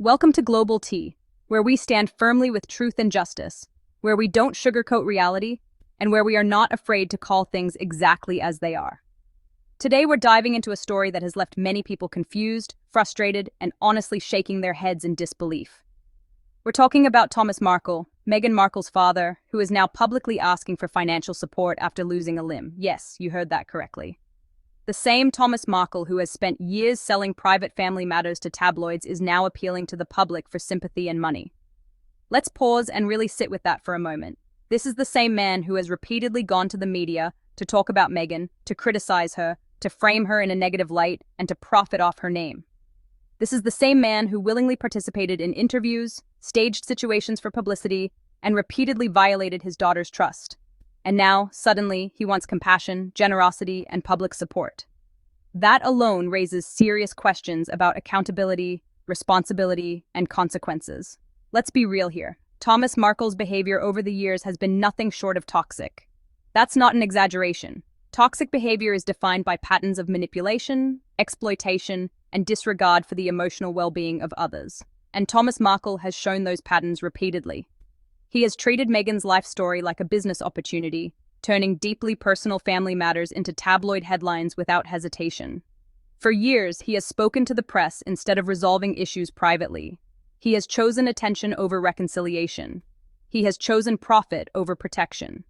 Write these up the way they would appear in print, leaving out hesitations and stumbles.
Welcome to Global Tea, where we stand firmly with truth and justice, where we don't sugarcoat reality, and where we are not afraid to call things exactly as they are. Today we're diving into a story that has left many people confused, frustrated, and honestly shaking their heads in disbelief. We're talking about Thomas Markle, Meghan Markle's father, who is now publicly asking for financial support after losing a limb. Yes, you heard that correctly. The same Thomas Markle who has spent years selling private family matters to tabloids is now appealing to the public for sympathy and money. Let's pause and really sit with that for a moment. This is the same man who has repeatedly gone to the media to talk about Meghan, to criticize her, to frame her in a negative light, and to profit off her name. This is the same man who willingly participated in interviews, staged situations for publicity, and repeatedly violated his daughter's trust. And now, suddenly, he wants compassion, generosity, and public support. That alone raises serious questions about accountability, responsibility, and consequences. Let's be real here. Thomas Markle's behavior over the years has been nothing short of toxic. That's not an exaggeration. Toxic behavior is defined by patterns of manipulation, exploitation, and disregard for the emotional well-being of others. And Thomas Markle has shown those patterns repeatedly. He has treated Meghan's life story like a business opportunity, turning deeply personal family matters into tabloid headlines without hesitation. For years, he has spoken to the press instead of resolving issues privately. He has chosen attention over reconciliation. He has chosen profit over protection.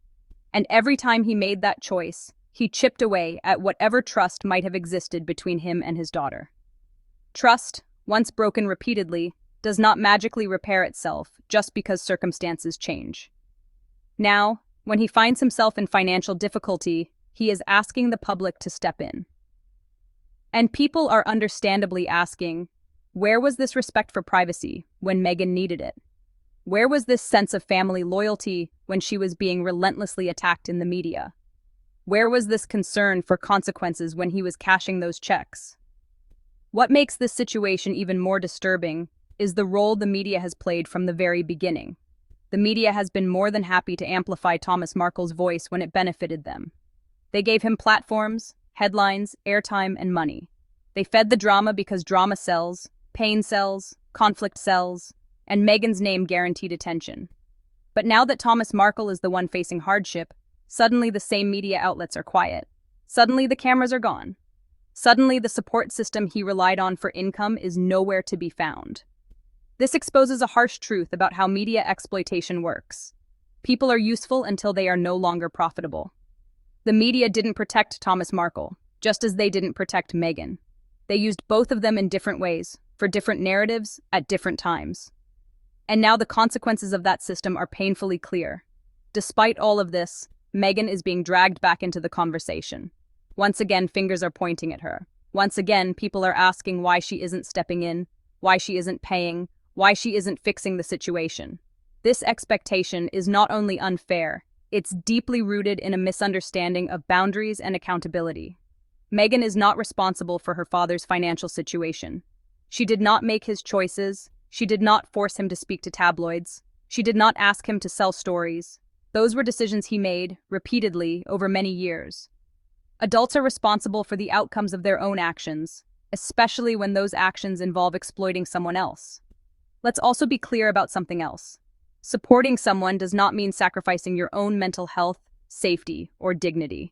And every time he made that choice, he chipped away at whatever trust might have existed between him and his daughter. Trust, once broken repeatedly, does not magically repair itself just because circumstances change. Now, when he finds himself in financial difficulty, he is asking the public to step in. And people are understandably asking, where was this respect for privacy when Meghan needed it? Where was this sense of family loyalty when she was being relentlessly attacked in the media? Where was this concern for consequences when he was cashing those checks? What makes this situation even more disturbing is the role the media has played from the very beginning. The media has been more than happy to amplify Thomas Markle's voice when it benefited them. They gave him platforms, headlines, airtime, and money. They fed the drama because drama sells, pain sells, conflict sells, and Meghan's name guaranteed attention. But now that Thomas Markle is the one facing hardship, suddenly the same media outlets are quiet. Suddenly the cameras are gone. Suddenly the support system he relied on for income is nowhere to be found. This exposes a harsh truth about how media exploitation works. People are useful until they are no longer profitable. The media didn't protect Thomas Markle, just as they didn't protect Meghan. They used both of them in different ways, for different narratives, at different times. And now the consequences of that system are painfully clear. Despite all of this, Meghan is being dragged back into the conversation. Once again, fingers are pointing at her. Once again, people are asking why she isn't stepping in, why she isn't paying, why she isn't fixing the situation. This expectation is not only unfair, it's deeply rooted in a misunderstanding of boundaries and accountability. Meghan is not responsible for her father's financial situation. She did not make his choices. She did not force him to speak to tabloids. She did not ask him to sell stories. Those were decisions he made, repeatedly, over many years. Adults are responsible for the outcomes of their own actions, especially when those actions involve exploiting someone else. Let's also be clear about something else. Supporting someone does not mean sacrificing your own mental health, safety, or dignity.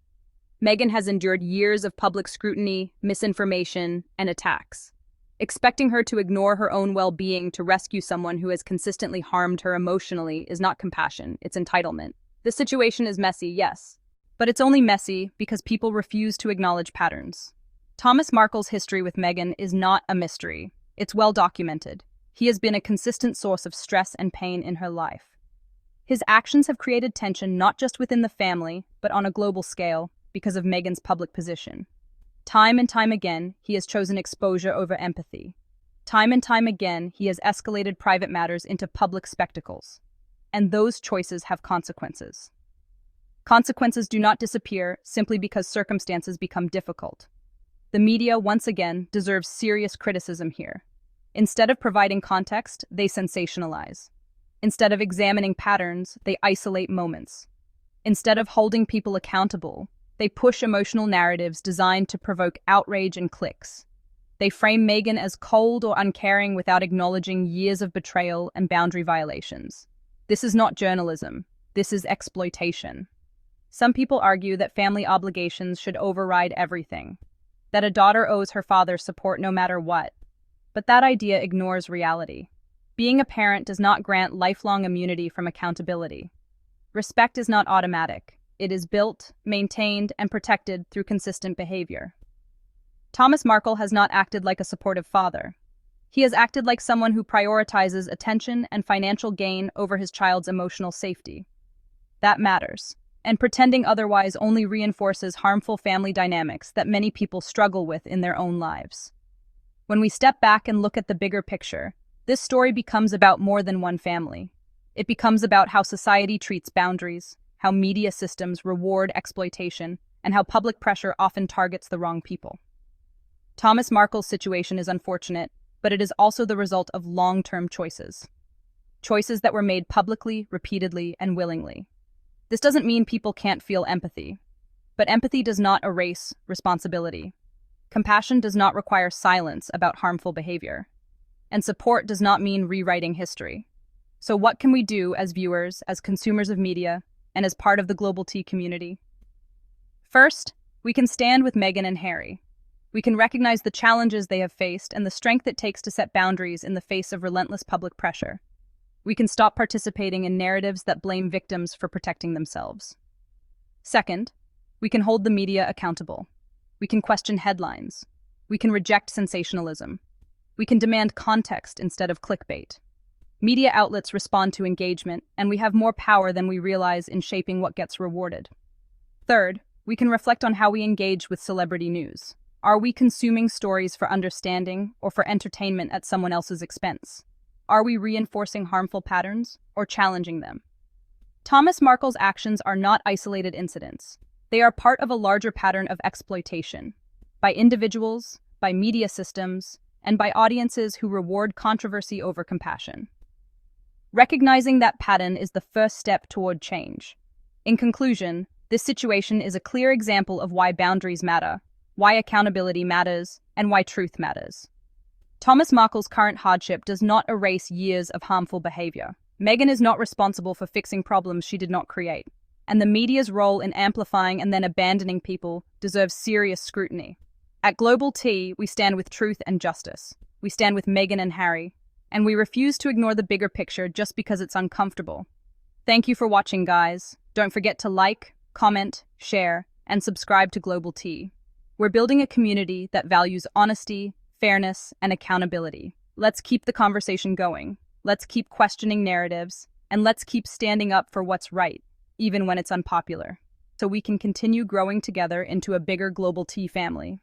Meghan has endured years of public scrutiny, misinformation, and attacks. Expecting her to ignore her own well-being to rescue someone who has consistently harmed her emotionally is not compassion, it's entitlement. This situation is messy, yes, but it's only messy because people refuse to acknowledge patterns. Thomas Markle's history with Meghan is not a mystery. It's well documented. He has been a consistent source of stress and pain in her life. His actions have created tension not just within the family, but on a global scale because of Meghan's public position. Time and time again, he has chosen exposure over empathy. Time and time again, he has escalated private matters into public spectacles. And those choices have consequences. Consequences do not disappear simply because circumstances become difficult. The media, once again, deserves serious criticism here. Instead of providing context, they sensationalize. Instead of examining patterns, they isolate moments. Instead of holding people accountable, they push emotional narratives designed to provoke outrage and clicks. They frame Meghan as cold or uncaring without acknowledging years of betrayal and boundary violations. This is not journalism. This is exploitation. Some people argue that family obligations should override everything, that a daughter owes her father support no matter what. But that idea ignores reality. Being a parent does not grant lifelong immunity from accountability. Respect is not automatic. It is built, maintained, and protected through consistent behavior. Thomas Markle has not acted like a supportive father. He has acted like someone who prioritizes attention and financial gain over his child's emotional safety. That matters, and pretending otherwise only reinforces harmful family dynamics that many people struggle with in their own lives. When we step back and look at the bigger picture, this story becomes about more than one family. It becomes about how society treats boundaries, how media systems reward exploitation, and how public pressure often targets the wrong people. Thomas Markle's situation is unfortunate, but it is also the result of long-term choices. Choices that were made publicly, repeatedly, and willingly. This doesn't mean people can't feel empathy, but empathy does not erase responsibility. Compassion does not require silence about harmful behavior. And support does not mean rewriting history. So what can we do as viewers, as consumers of media, and as part of the global tea community? First, we can stand with Meghan and Harry. We can recognize the challenges they have faced and the strength it takes to set boundaries in the face of relentless public pressure. We can stop participating in narratives that blame victims for protecting themselves. Second, we can hold the media accountable. We can question headlines. We can reject sensationalism. We can demand context instead of clickbait. Media outlets respond to engagement, and we have more power than we realize in shaping what gets rewarded. Third, we can reflect on how we engage with celebrity news. Are we consuming stories for understanding or for entertainment at someone else's expense? Are we reinforcing harmful patterns or challenging them? Thomas Markle's actions are not isolated incidents. They are part of a larger pattern of exploitation by individuals, by media systems, and by audiences who reward controversy over compassion. Recognizing that pattern is the first step toward change. In conclusion, this situation is a clear example of why boundaries matter, why accountability matters, and why truth matters. Thomas Markle's current hardship does not erase years of harmful behavior. Meghan is not responsible for fixing problems she did not create, and the media's role in amplifying and then abandoning people deserves serious scrutiny. At Global Tea, we stand with truth and justice. We stand with Meghan and Harry, and we refuse to ignore the bigger picture just because it's uncomfortable. Thank you for watching, guys. Don't forget to like, comment, share, and subscribe to Global Tea. We're building a community that values honesty, fairness, and accountability. Let's keep the conversation going. Let's keep questioning narratives, and let's keep standing up for what's right, even when it's unpopular, so we can continue growing together into a bigger Global Tea family.